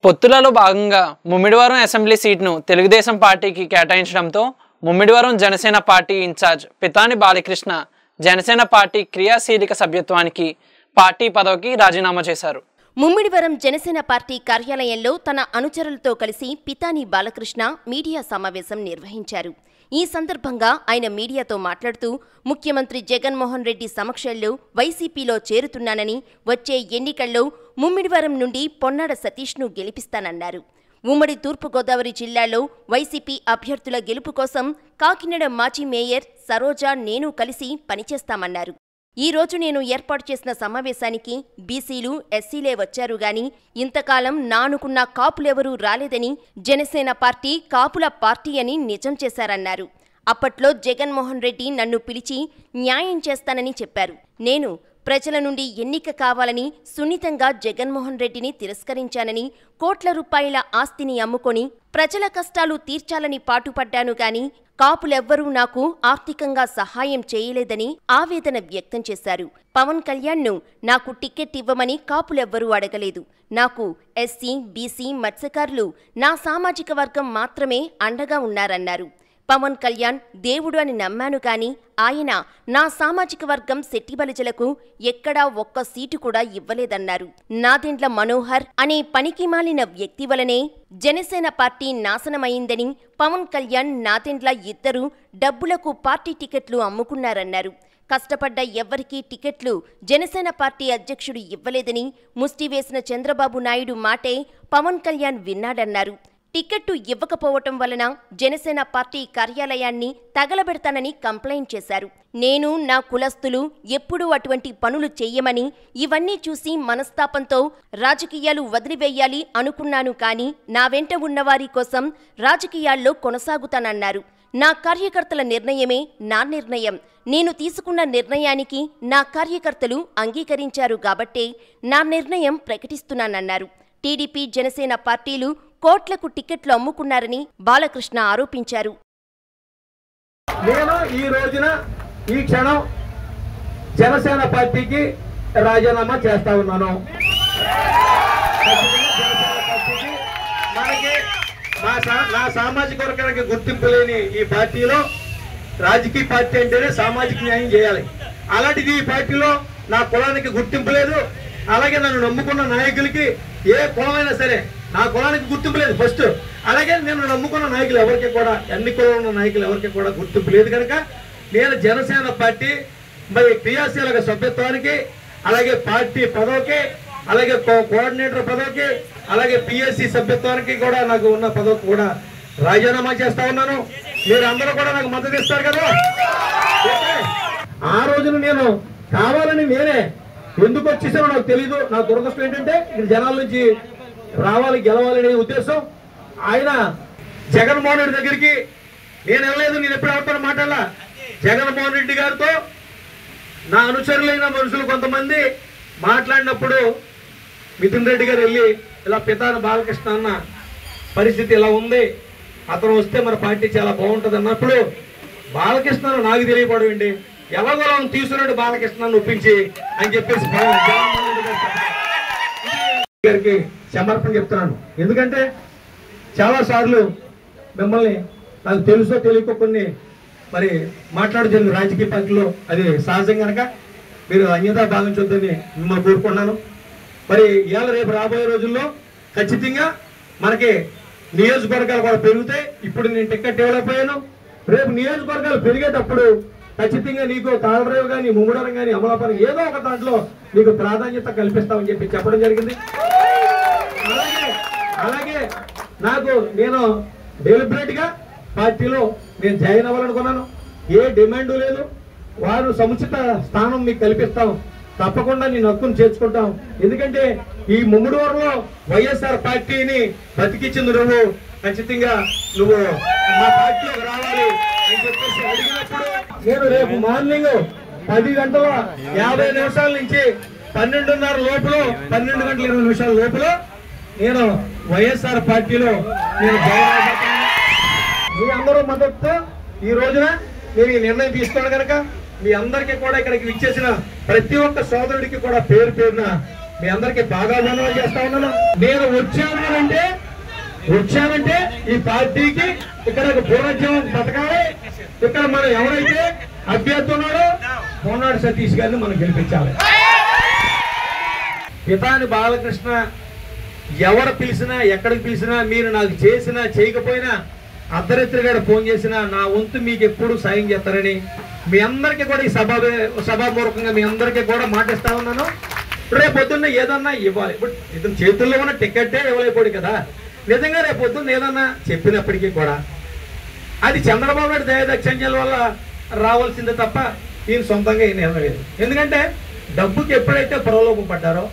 పొత్తులలో భాగంగా ముమ్మిడివరం అసెంబ్లీ సీట్ను తెలుగుదేశం పార్టీకి కేటాయించడంతో Mummidivaram Janasena party incharge Pithani Balakrishna Janasena party క్రియాశీలక సభ్యత్వానికి పార్టీ పదవికి రాజీనామా చేశారు. ముమ్మిడివరం జనసేన పార్టీ కార్యాలయంలో తన అనుచరులతో కలిసి పితాని బాలకృష్ణ మీడియా సమావేశం నిర్వహించారు. ఈ సందర్భంగా ఆయన మీడియాతో మాట్లాడుతూ ముఖ్యమంత్రి జగన్మోహన్ రెడ్డి సమక్షంలో వైసీపీలో చేరుతున్నానని, వచ్చే ఎన్నికల్లో ముమ్మిడివరం నుండి పొన్నాడ సతీష్ను గెలిపిస్తానన్నారు. ఉమ్మడి తూర్పుగోదావరి జిల్లాలో వైసీపీ అభ్యర్థుల గెలుపు కోసం కాకినాడ మాజీ మేయర్ సరోజా నేను కలిసి పనిచేస్తామన్నారు. ఈ రోజు నేను ఏర్పాటు చేసిన సమావేశానికి బీసీలు, ఎస్సీలే వచ్చారు గాని ఇంతకాలం నానుకున్న కాపులెవరూ రాలేదని, జనసేన పార్టీ కాపుల పార్టీ అని నిజం చేశారన్నారు. అప్పట్లో జగన్మోహన్ రెడ్డి నన్ను పిలిచి న్యాయం చేస్తానని చెప్పారు. నేను ప్రజల నుండి ఎన్నిక కావాలని సున్నితంగా జగన్మోహన్ రెడ్డిని తిరస్కరించానని, కోట్ల రూపాయల ఆస్తిని అమ్ముకొని ప్రజల కష్టాలు తీర్చాలని పాటుపడ్డాను గాని కాపులెవ్వరూ నాకు ఆర్థికంగా సహాయం చేయలేదని ఆవేదన వ్యక్తం చేశారు. పవన్ కళ్యాణ్ను నాకు టికెట్ ఇవ్వమని కాపులెవ్వరూ అడగలేదు. నాకు ఎస్సీ, బీసీ, మత్స్యకారులు నా సామాజిక వర్గం మాత్రమే అండగా ఉన్నారన్నారు. పవన్ కళ్యాణ్ దేవుడు అని నమ్మాను కాని ఆయన నా సామాజిక వర్గం శెట్టిబలిజలకు ఎక్కడా ఒక్క సీటు కూడా ఇవ్వలేదన్నారు. నాదెండ్ల మనోహర్ అనే పనికిమాలిన వ్యక్తి వలనే జనసేన పార్టీ నాశనమైందని, పవన్ కళ్యాణ్, నాదెండ్ల ఇద్దరూ డబ్బులకు పార్టీ టికెట్లు అమ్ముకున్నారన్నారు. కష్టపడ్డ ఎవ్వరికీ టికెట్లు జనసేన పార్టీ అధ్యక్షుడు ఇవ్వలేదని, ముష్టివేసిన చంద్రబాబు నాయుడు మాటే పవన్ కళ్యాణ్ విన్నాడన్నారు. టికెట్టు ఇవ్వకపోవటం వలన జనసేన పార్టీ కార్యాలయాన్ని తగలబెడతానని కంప్లైంట్ చేశారు. నేను, నా కులస్తులు ఎప్పుడూ అటువంటి పనులు చెయ్యమని, ఇవన్నీ చూసి మనస్తాపంతో రాజకీయాలు వదిలివేయాలి అనుకున్నాను కానీ నా వెంట ఉన్నవారి కోసం రాజకీయాల్లో కొనసాగుతానన్నారు. నా కార్యకర్తల నిర్ణయమే నా నిర్ణయం. నేను తీసుకున్న నిర్ణయానికి నా కార్యకర్తలు అంగీకరించారు కాబట్టే నా నిర్ణయం ప్రకటిస్తున్నానన్నారు. టీడీపీ, జనసేన పార్టీలు కోట్లకు టికెట్లు అమ్ముకున్నారని బాలకృష్ణ ఆరోపించారు. నేను ఈ రోజున ఈ క్షణం జనసేన పార్టీకి రాజీనామా చేస్తా ఉన్నాను. మనకి నా సామాజిక వర్గానికి గుర్తింపు లేని ఈ పార్టీలో రాజకీయ పార్టీ అంటేనే సామాజిక న్యాయం చేయాలి. అలాంటిది ఈ పార్టీలో నా కులానికి గుర్తింపు లేదు. అలాగే నన్ను నమ్ముకున్న నాయకులకి ఏ కులమైనా సరే నా కులానికి గుర్తింపు లేదు ఫస్ట్. అలాగే నేను నమ్ముకున్న నాయకులు ఎవరికి కూడా, అన్ని కులంలో ఉన్న నాయకులు ఎవరికి కూడా గుర్తింపు లేదు కనుక నేను జనసేన పార్టీ మరి క్రియాశీలక సభ్యత్వానికి, అలాగే పార్టీ పదవికి, అలాగే కోఆర్డినేటర్ పదవికి, అలాగే పిఎస్సి సభ్యత్వానికి కూడా నాకు ఉన్న పదవికి కూడా రాజీనామా చేస్తా ఉన్నాను. మీరు అందరూ కూడా నాకు మద్దతు ఇస్తారు కదా. ఆ రోజున నేను కావాలని నేనే ఎందుకు వచ్చేసానో నాకు తెలీదు. నా దురదృష్టం ఏంటంటే ఇక్కడ జనాల నుంచి రావాలి, గెలవాలి అనే ఉద్దేశం. ఆయన జగన్మోహన్ రెడ్డి దగ్గరికి నేను వెళ్ళలేదు. నేను ఎప్పుడు ఎవరితో మాట్లాడాల. జగన్మోహన్ రెడ్డి గారితో నా అనుచరులైన మనుషులు కొంతమంది మాట్లాడినప్పుడు మిథున్ రెడ్డి గారు వెళ్ళి ఇలా పితాని బాలకృష్ణ అన్న పరిస్థితి ఇలా ఉంది, అతను వస్తే మన పార్టీ చాలా బాగుంటుంది అన్నప్పుడు బాలకృష్ణ నాకు తెలియపడండి ఎలాగోలా తీసుకున్నాడు బాలకృష్ణను ఒప్పించి అని చెప్పేసి జగన్మోహన్ రెడ్డి గారికి సమర్పణ చెప్తున్నాను. ఎందుకంటే చాలా సార్లు మిమ్మల్ని నాకు తెలుసో తెలియకో కొన్ని మరి మాట్లాడుతుంది రాజకీయ పార్టీలో, అది సహజం కనుక మీరు అన్యతా భావించొద్దని మిమ్మల్ని కోరుకున్నాను. మరి ఇవాళ రేపు రాబోయే రోజుల్లో ఖచ్చితంగా మనకి నియోజకవర్గాలు కూడా పెరుగుతాయి. ఇప్పుడు నేను టికెట్ ఇవ్వలేకపోయాను. రేపు నియోజకవర్గాలు పెరిగేటప్పుడు ఖచ్చితంగా నీకు తాళరేవు కానీ, ముమ్మడరం కానీ, అమలాపురం ఏదో ఒక దాంట్లో నీకు ప్రాధాన్యత కల్పిస్తామని చెప్పి చెప్పడం జరిగింది. అలాగే నాకు నేను డెలిబరేట్ గా పార్టీలో నేను జాయిన్ అవ్వాలనుకున్నాను. ఏ డిమాండ్ లేదు. వారు సముచిత స్థానం మీకు కల్పిస్తాం, తప్పకుండా నేను హక్కును చేర్చుకుంటాం. ఎందుకంటే ఈ ముమ్మిడివరంలో వైఎస్ఆర్ పార్టీని బతికించింది నువ్వు, ఖచ్చితంగా నువ్వు మా పార్టీలోకి రావాలి అని చెప్పేసి అడిగినప్పుడు నేను రేపు మార్నింగ్ 10 గంటల 50 నిమిషాల నుంచి 12:30 లోపల 12 గంటల 20 నిమిషాల లోపల నేను వైఎస్ఆర్ పార్టీలో నేను జాయిన్ అయిపోతాను. మీ అందరూ మద్దతుతో ఈ రోజున నేను ఈ నిర్ణయం తీసుకున్నాను కనుక మీ అందరికీ కూడా ఇక్కడికి విచ్చేసిన ప్రతి ఒక్క సోదరుడికి కూడా పేరు పేరున మీ అందరికి బాగా మనవి చేస్తా ఉన్నాను. నేను వచ్చానంటే ఈ పార్టీకి ఇక్కడ పూర్వోద్యమం బతకాలి. ఇక్కడ మనం ఎవరైతే అభ్యర్థి ఉన్నాడో కోనాడు సతీష్ గారిని మనం గెలిపించాలి. పితాని బాలకృష్ణ ఎవరు పిలిచినా ఎక్కడికి పిలిచినా మీరు నాకు చేసినా చేయకపోయినా అర్ధరాత్రి గారు ఫోన్ చేసినా నా వంతు మీకు ఎప్పుడు సాయం చేస్తారని మీ అందరికీ కూడా ఈ సభాపూర్వకంగా మీ అందరికీ కూడా మాటిస్తా ఉన్నాను. రేపు పొద్దున్న ఏదన్నా ఇవ్వాలి. ఇప్పుడు ఇతను చేతుల్లో ఉన్న టికెట్టే ఇవ్వలేకపోడు కదా. నిజంగా రేపు పొద్దున్న ఏదన్నా చెప్పినప్పటికీ కూడా అది చంద్రబాబు నాయుడు దయాదక్షిణ్యాల వల్ల రావాల్సిందే తప్ప ఈయన సొంతంగా ఈయన ఇవ్వలేదు. ఎందుకంటే డబ్బుకి ఎప్పుడైతే ప్రలోభం పడ్డారో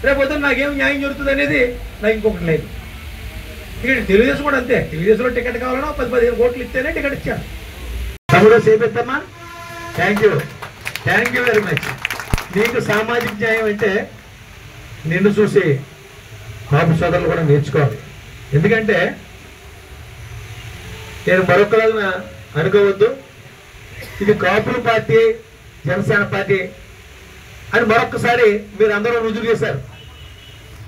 రేపు పొద్దున్న నాకేం న్యాయం జరుగుతుంది అనేది నాకు ఇంకొకటి లేదు. ఇక్కడ తెలుగుదేశం కూడా అంతే. తెలుగుదేశంలో టికెట్ కావాలన్నా 10-15 కోట్లు ఇస్తేనే టికెట్ ఇచ్చాను. తమ్ముడు సేపెత్తమ్మా, థ్యాంక్ యూ వెరీ మచ్. నీకు సామాజిక న్యాయం అంటే నిన్ను చూసి కాపు సోదరులు కూడా నేర్చుకోవాలి. ఎందుకంటే నేను మరొకలా అనుకోవద్దు, ఇది కాపుల పార్టీ జనసేన పార్టీ అని మరొకసారి మీరు అందరూ రుజువు చేశారు.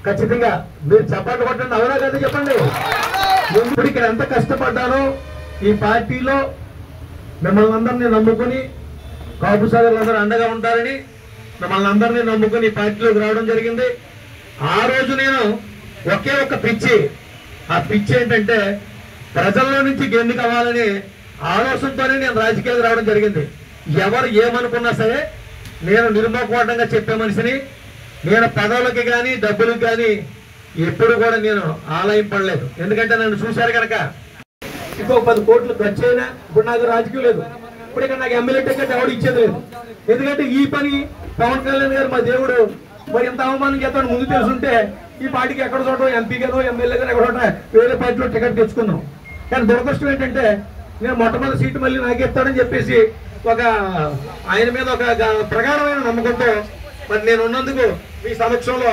ఖచ్చితంగా మీరు చప్పట్లు కొట్టండి, అవునా కదా చెప్పండి. ఇప్పుడు ఇక్కడ ఎంత కష్టపడ్డానో ఈ పార్టీలో మిమ్మల్ని అందరినీ నమ్ముకుని కాపు సోదరులందరూ అండగా ఉంటారని మిమ్మల్ని అందరినీ నమ్ముకుని ఈ పార్టీలోకి రావడం జరిగింది. ఆ రోజు నేను ఒకే ఒక పిచ్చి, ఆ పిచ్చి ఏంటంటే ప్రజల్లో నుంచి గెన్ను కావాలని ఆలోచనతోనే నేను రాజకీయాలకు రావడం జరిగింది. ఎవరు ఏమనుకున్నా సరే నేను నిర్మోహమాటంగా చెప్పే మనిషిని. నేను పదవులకి కానీ డబ్బులకు కానీ ఎప్పుడు కూడా నేను ఆలయం పడలేదు. ఎందుకంటే నన్ను చూశారు కనుక. ఇంకో 10 కోట్లు ఖర్చు అయినా ఇప్పుడు నాకు రాజకీయం లేదు. ఇప్పుడు ఇక్కడ నాకు ఎమ్మెల్యే టికెట్ ఎవరు ఇచ్చేది లేదు. ఎందుకంటే ఈ పని పవన్ కళ్యాణ్ గారు మా దేవుడు మరి ఎంత అవమానం చేస్తాడు ముందు తెలుసుంటే ఈ పార్టీకి ఎక్కడ చోట ఎంపీగానో ఎమ్మెల్యేగానో ఎక్కడ వేరే పార్టీలో టికెట్ తెచ్చుకున్నాం. కానీ దురదృష్టం ఏంటంటే నేను మొట్టమొదటి సీటు మళ్ళీ నాకే ఇస్తాడని చెప్పేసి ఒక ఆయన మీద ఒక ప్రగాఢమైన నమ్మకంతో మరి నేను ఉన్నందుకు మీ సమక్షంలో